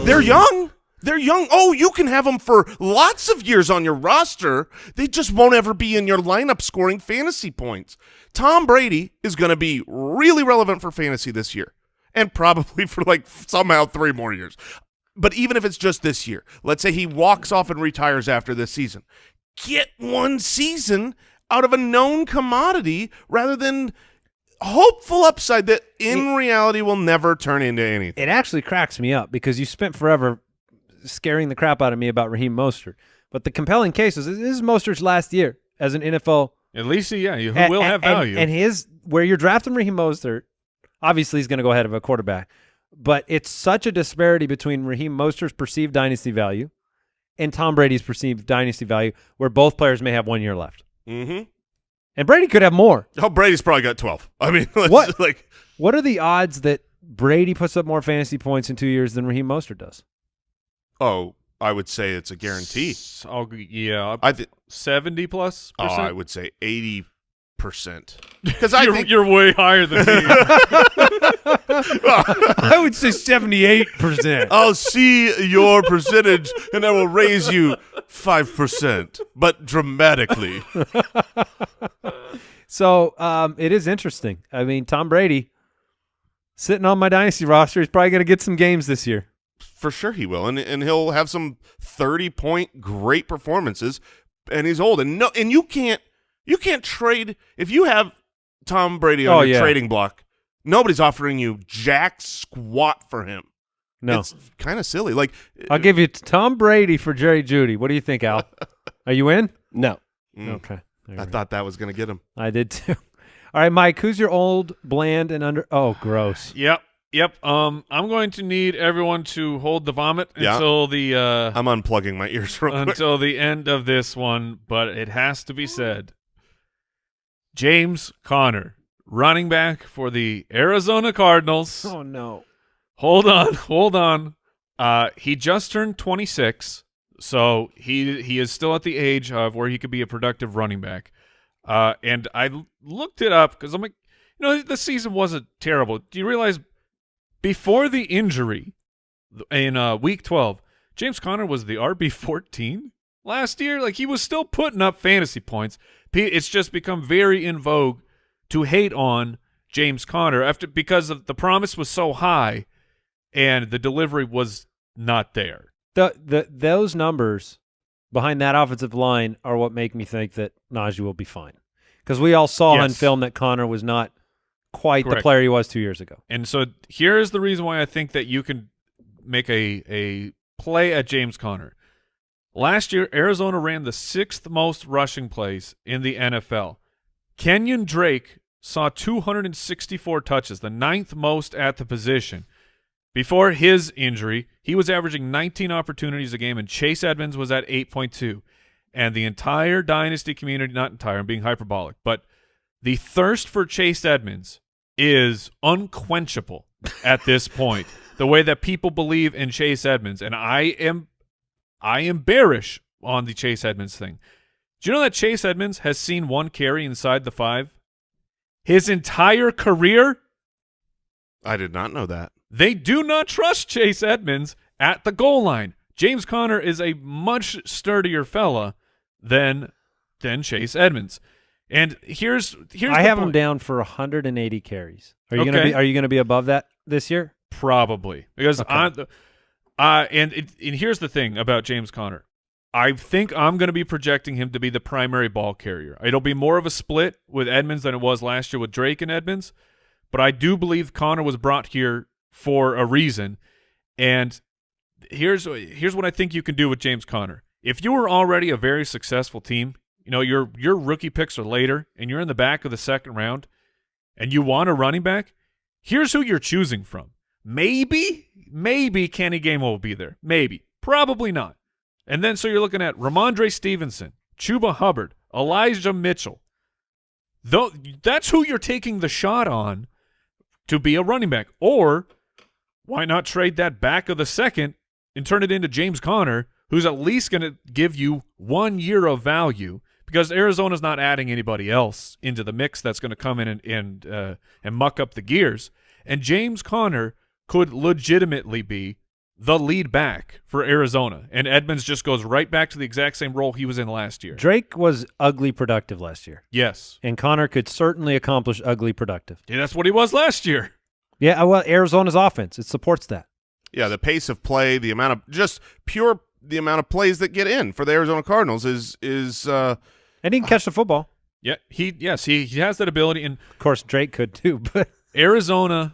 they're young. They're young. Oh, you can have them for lots of years on your roster. They just won't ever be in your lineup scoring fantasy points. Tom Brady is going to be really relevant for fantasy this year, and probably for like somehow 3 more years. But even if it's just this year, let's say he walks off and retires after this season, get 1 season out of a known commodity rather than hopeful upside that in reality will never turn into anything. It actually cracks me up because you spent forever scaring the crap out of me about Raheem Mostert. But the compelling case is this is Mostert's last year as an NFL. At least, he will have value. And his where you're drafting Raheem Mostert, obviously he's going to go ahead of a quarterback. But it's such a disparity between Raheem Mostert's perceived dynasty value and Tom Brady's perceived dynasty value where both players may have 1 year left. Mm-hmm. And Brady could have more. Oh, Brady's probably got 12. I mean, What? like What are the odds that Brady puts up more fantasy points in 2 years than Raheem Mostert does? Oh, I would say it's a guarantee. Yeah, I think. 70+%. Oh, I would say 80%. Because I think You're way higher than me. I would say 78%. I'll see your percentage and I will raise you 5%, but dramatically. So it is interesting. I mean, Tom Brady sitting on my dynasty roster, he's probably going to get some games this year. For sure he will, and he'll have some 30-point great performances. And he's old, and you can't trade if you have Tom Brady on your trading block. Nobody's offering you jack squat for him. No, it's kind of silly. Like I'll give you Tom Brady for Jerry Jeudy. What do you think, Al? Are you in? No. Okay. I thought that was going to get him. I did too. All right, Mike. Who's your old, bland, and under? Oh, gross. Yep. I'm going to need everyone to hold the vomit until the I'm unplugging my ears real quick. until the end of this one, but it has to be said. James Conner, running back for the Arizona Cardinals. Oh no. Hold on. He just turned 26, so he is still at the age of where he could be a productive running back. And I looked it up because I'm like, the season wasn't terrible. Do you realize before the injury in Week 12, James Conner was the RB14 last year? Like, he was still putting up fantasy points. It's just become very in vogue to hate on James Conner because of the promise was so high and the delivery was not there. Those numbers behind that offensive line are what make me think that Najee will be fine. Because we all saw on film that Conner was not quite the player he was 2 years ago. And so here's the reason why I think that you can make a play at James Conner. Last year, Arizona ran the 6th most rushing plays in the NFL. Kenyon Drake saw 264 touches, the 9th most at the position. Before his injury, he was averaging 19 opportunities a game, and Chase Edmonds was at 8.2. And the entire dynasty community, not entire, I'm being hyperbolic, but the thirst for Chase Edmonds is unquenchable at this point. The way that people believe in Chase Edmonds, and I am bearish on the Chase Edmonds thing. Do you know that Chase Edmonds has seen 1 carry inside the 5? His entire career? I did not know that. They do not trust Chase Edmonds at the goal line. James Conner is a much sturdier fella than Chase Edmonds. And here's I have him down for 180 carries. Are you going to be above that this year? Probably, because and here's the thing about James Conner. I think I'm going to be projecting him to be the primary ball carrier. It'll be more of a split with Edmonds than it was last year with Drake and Edmonds, but I do believe Conner was brought here for a reason. And here's what I think you can do with James Conner. If you were already a very successful team, your rookie picks are later, and you're in the back of the second round, and you want a running back, here's who you're choosing from. Maybe Kenny Gainwell will be there. Maybe. Probably not. And then so you're looking at Ramondre Stevenson, Chuba Hubbard, Elijah Mitchell. That's who you're taking the shot on to be a running back. Or why not trade that back of the second and turn it into James Conner, who's at least going to give you 1 year of value, because Arizona's not adding anybody else into the mix that's going to come in and muck up the gears. And James Conner could legitimately be the lead back for Arizona, and Edmonds just goes right back to the exact same role he was in last year. Drake was ugly productive last year. Yes. And Connor could certainly accomplish ugly productive. Yeah, that's what he was last year. Yeah, well, Arizona's offense, it supports that. Yeah, the pace of play, the amount of plays that get in for the Arizona Cardinals is and he can catch the football. Yeah, he has that ability, and of course Drake could too, but Arizona's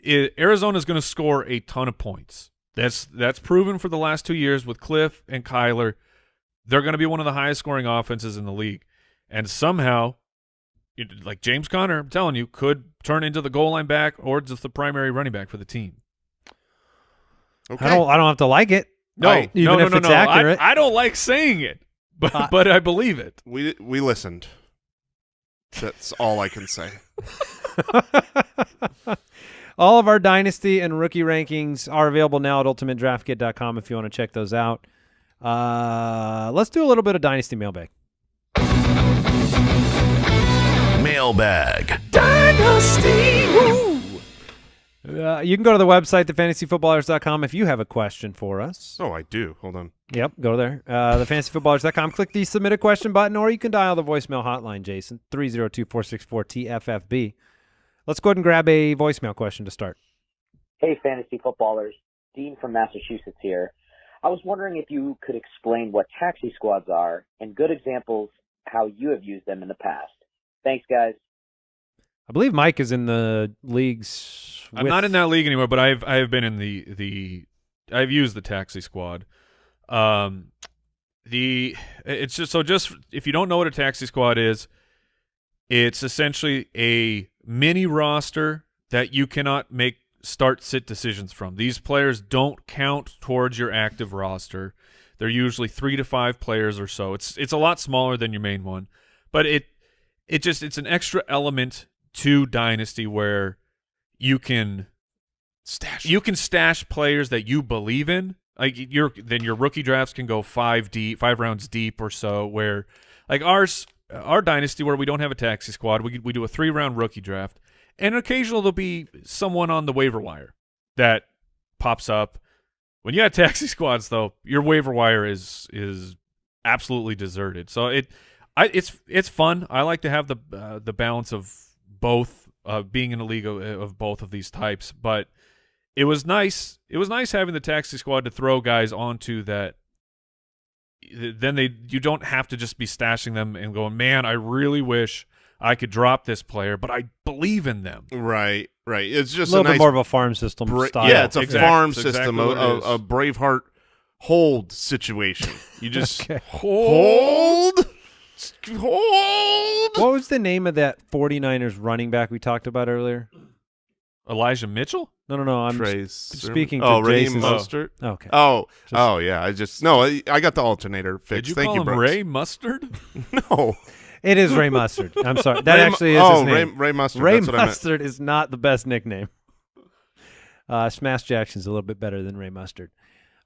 going to score a ton of points. That's proven for the last 2 years with Cliff and Kyler. They're going to be one of the highest scoring offenses in the league. And somehow, like James Conner, I'm telling you, could turn into the goal line back or just the primary running back for the team. okay. I don't have to like it. No, if it's accurate. I don't like saying it, but I believe it. We listened. That's all I can say. All of our dynasty and rookie rankings are available now at ultimatedraftkit.com if you want to check those out. Let's do a little bit of dynasty mailbag. Mailbag. Dynasty! Woo! You can go to the website, thefantasyfootballers.com, if you have a question for us. Oh, I do. Hold on. Yep, go there. Thefantasyfootballers.com. Click the submit a question button, or you can dial the voicemail hotline, Jason, 302-464-TFFB. Let's go ahead and grab a voicemail question to start. Hey, fantasy footballers. Dean from Massachusetts here. I was wondering if you could explain what taxi squads are and good examples how you have used them in the past. Thanks, guys. I believe Mike is in the leagues. I'm not in that league anymore, but I've been in I've used the taxi squad. It's just if you don't know what a taxi squad is, it's essentially a mini roster that you cannot make start-sit decisions from. These players don't count towards your active roster. They're usually 3 to 5 players or so. It's a lot smaller than your main one, but it's an extra element to Dynasty where you can stash players that you believe in. Like your rookie drafts can go 5 rounds deep or so. Where like our Dynasty, where we don't have a taxi squad, we do a 3-round rookie draft, and occasionally there'll be someone on the waiver wire that pops up. When you have taxi squads, though, your waiver wire is absolutely deserted. So it's fun. I like to have the balance of both, being in a league of both of these types. But it was nice. It was nice having the taxi squad to throw guys onto that. Then you don't have to just be stashing them and going, man, I really wish I could drop this player, but I believe in them. Right. It's just a little nice bit more of a farm system style. Yeah, it's a farm Exactly system, what it is. a Braveheart hold situation. You just Okay. hold. What was the name of that 49ers running back we talked about earlier? Elijah Mitchell? No. I'm Trace speaking to Raheem Jason's. Mostert. Okay. Oh, yeah. I got the alternator fixed. Did you Thank call you, him Brooks. Ray Mustard? No. It is Ray Mustard. I'm sorry. That Ray, actually is his name. Ray Mustard. Ray That's what I meant. Mustard is not the best nickname. Smash Jackson's a little bit better than Ray Mustard.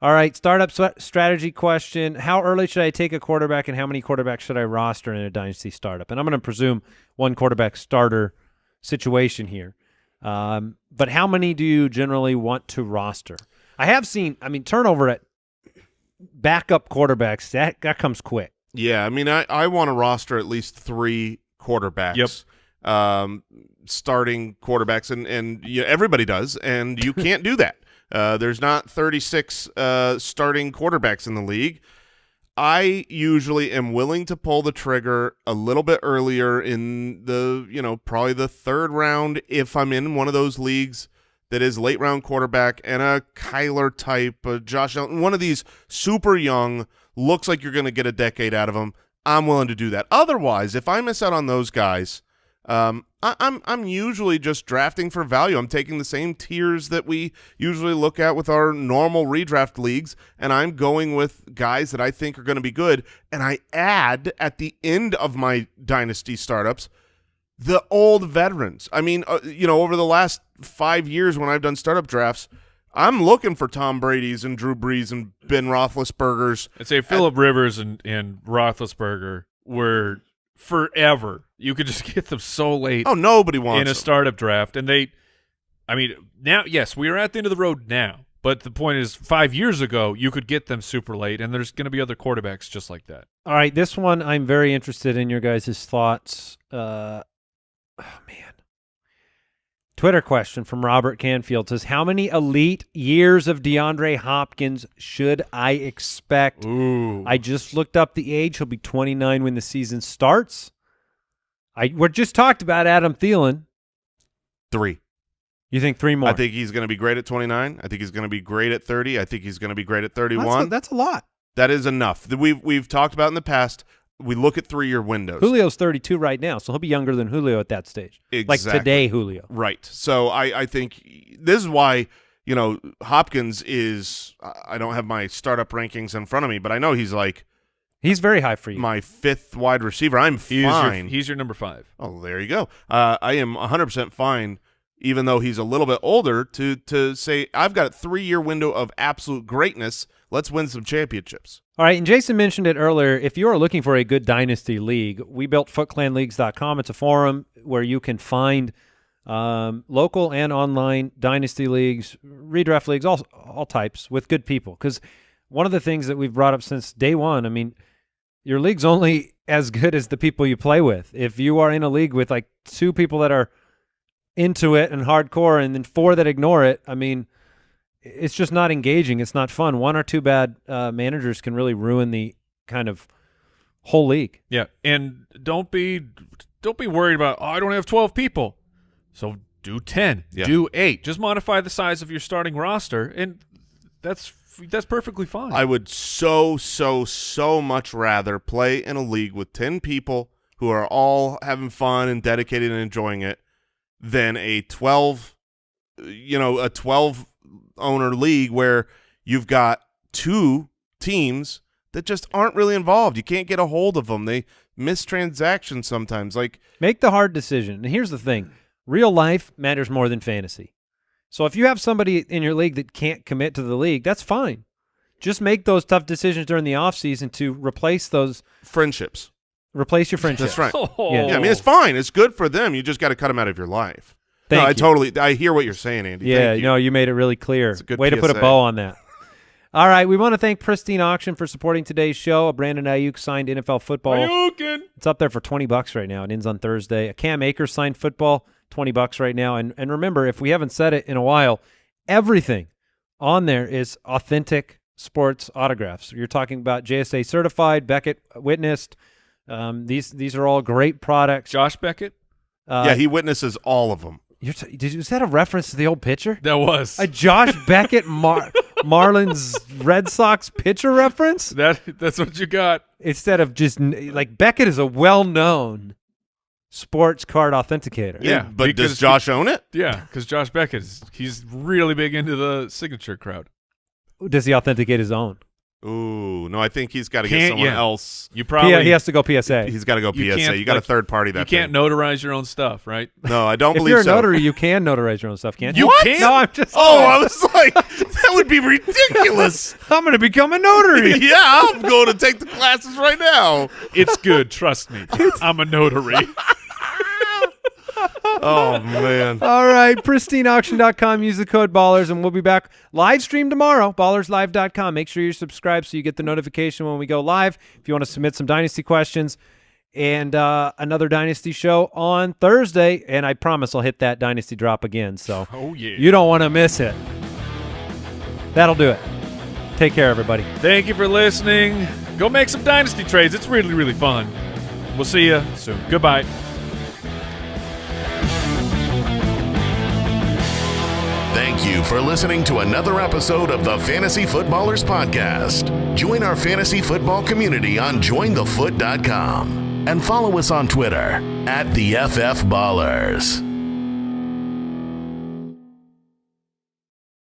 All right, startup strategy question. How early should I take a quarterback, and how many quarterbacks should I roster in a dynasty startup? And I'm going to presume one quarterback starter situation here. But how many do you generally want to roster? I have seen, turnover at backup quarterbacks, that comes quick. Yeah, I want to roster at least 3 quarterbacks. Yep. Starting quarterbacks, and everybody does, and you can't do that. There's not 36 starting quarterbacks in the league. I usually am willing to pull the trigger a little bit earlier in the, probably the 3rd round if I'm in one of those leagues that is late round quarterback and a Kyler type, Josh Allen, one of these super young, looks like you're going to get a decade out of them, I'm willing to do that. Otherwise, if I miss out on those guys, I'm usually just drafting for value. I'm taking the same tiers that we usually look at with our normal redraft leagues, and I'm going with guys that I think are going to be good, and I add at the end of my dynasty startups the old veterans. I mean, over the last 5 years when I've done startup drafts, I'm looking for Tom Brady's and Drew Brees and Ben Roethlisberger's. I'd say Phillip Rivers and Roethlisberger were forever. You could just get them so late. Oh, nobody wants in a them. startup draft. And now, yes, we are at the end of the road now. But the point is, 5 years ago, you could get them super late, and there's going to be other quarterbacks just like that. All right, this one I'm very interested in your guys' thoughts. Twitter question from Robert Canfield says, how many elite years of DeAndre Hopkins should I expect? Ooh. I just looked up the age. He'll be 29 when the season starts. We're just talked about Adam Thielen. 3. You think 3 more? I think he's going to be great at 29. I think he's going to be great at 30. I think he's going to be great at 31. That's a lot. That is enough. We've talked about in the past. We look at 3-year windows. Julio's 32 right now, so he'll be younger than Julio at that stage. Exactly. Like today, Julio. Right. So I think this is why, Hopkins is – I don't have my startup rankings in front of me, but I know he's very high for you. my 5th wide receiver. I'm fine. He's your number 5. Oh, there you go. I am 100% fine, even though he's a little bit older, to say I've got a 3-year window of absolute greatness. Let's win some championships. All right, and Jason mentioned it earlier. If you are looking for a good dynasty league, we built footclanleagues.com. It's a forum where you can find local and online dynasty leagues, redraft leagues, all types with good people. Because one of the things that we've brought up since day one, I mean, your league's only as good as the people you play with. If you are in a league with like 2 people that are into it and hardcore and then 4 that ignore it, I mean, it's just not engaging. It's not fun. 1 or 2 bad managers can really ruin the kind of whole league. Yeah, and don't be worried about, I don't have 12 people. So do 10, do 8. Just modify the size of your starting roster, and that's perfectly fine. I would so much rather play in a league with 10 people who are all having fun and dedicated and enjoying it than a 12 owner league where you've got 2 teams that just aren't really involved. You can't get a hold of them. They miss transactions sometimes. Make the hard decision. And here's the thing. Real life matters more than fantasy. So if you have somebody in your league that can't commit to the league, that's fine. Just make those tough decisions during the offseason to replace those friendships. Replace your friendships. That's right. Oh. Yeah. Yeah, I mean, it's fine. It's good for them. You just got to cut them out of your life. Thank you. I hear what you're saying, Andy. Yeah, Thank you. No, you made it really clear. It's a good Way to put a PSA. bow on that. All right, we want to thank Pristine Auction for supporting today's show. A Brandon Ayuk signed NFL football. Ayukin. It's up there for $20 right now. It ends on Thursday. A Cam Akers signed football, $20 right now. And remember, if we haven't said it in a while, everything on there is authentic sports autographs. You're talking about JSA certified, Beckett witnessed. These are all great products. Josh Beckett? Yeah, he witnesses all of them. Is that a reference to the old pitcher? That was. A Josh Beckett Marlins Red Sox pitcher reference? That's what you got. Instead of just like Beckett is a well-known sports card authenticator. Yeah, But because does Josh own it? Yeah, because Josh Beckett, he's really big into the signature crowd. Does he authenticate his own? Ooh, no, I think he's got to get Can't- someone yeah. else. You probably He has to go PSA. He's got to go You PSA. can't, You got a like, third party you that can't thing. notarize your own stuff, right? No, I don't If believe you're a so. notary, you can notarize your own stuff, can't you? What? No, I'm just. Oh, I was like, that would be ridiculous. I'm going to become a notary. Yeah, I'm going to take the classes right now. It's good, trust me. I'm a notary. Oh, man. All right, pristineauction.com. Use the code BALLERS, and we'll be back live stream tomorrow, ballerslive.com. Make sure you're subscribed so you get the notification when we go live. If you want to submit some Dynasty questions, and another Dynasty show on Thursday, and I promise I'll hit that Dynasty drop again, so Oh, yeah. you don't want to miss it. That'll do it. Take care, everybody. Thank you for listening. Go make some Dynasty trades. It's really, really fun. We'll see you soon. Goodbye. Thank Thank you for listening to another episode of the Fantasy Footballers Podcast. Join our fantasy football community on jointhefoot.com and follow us on Twitter @TheFFBallers.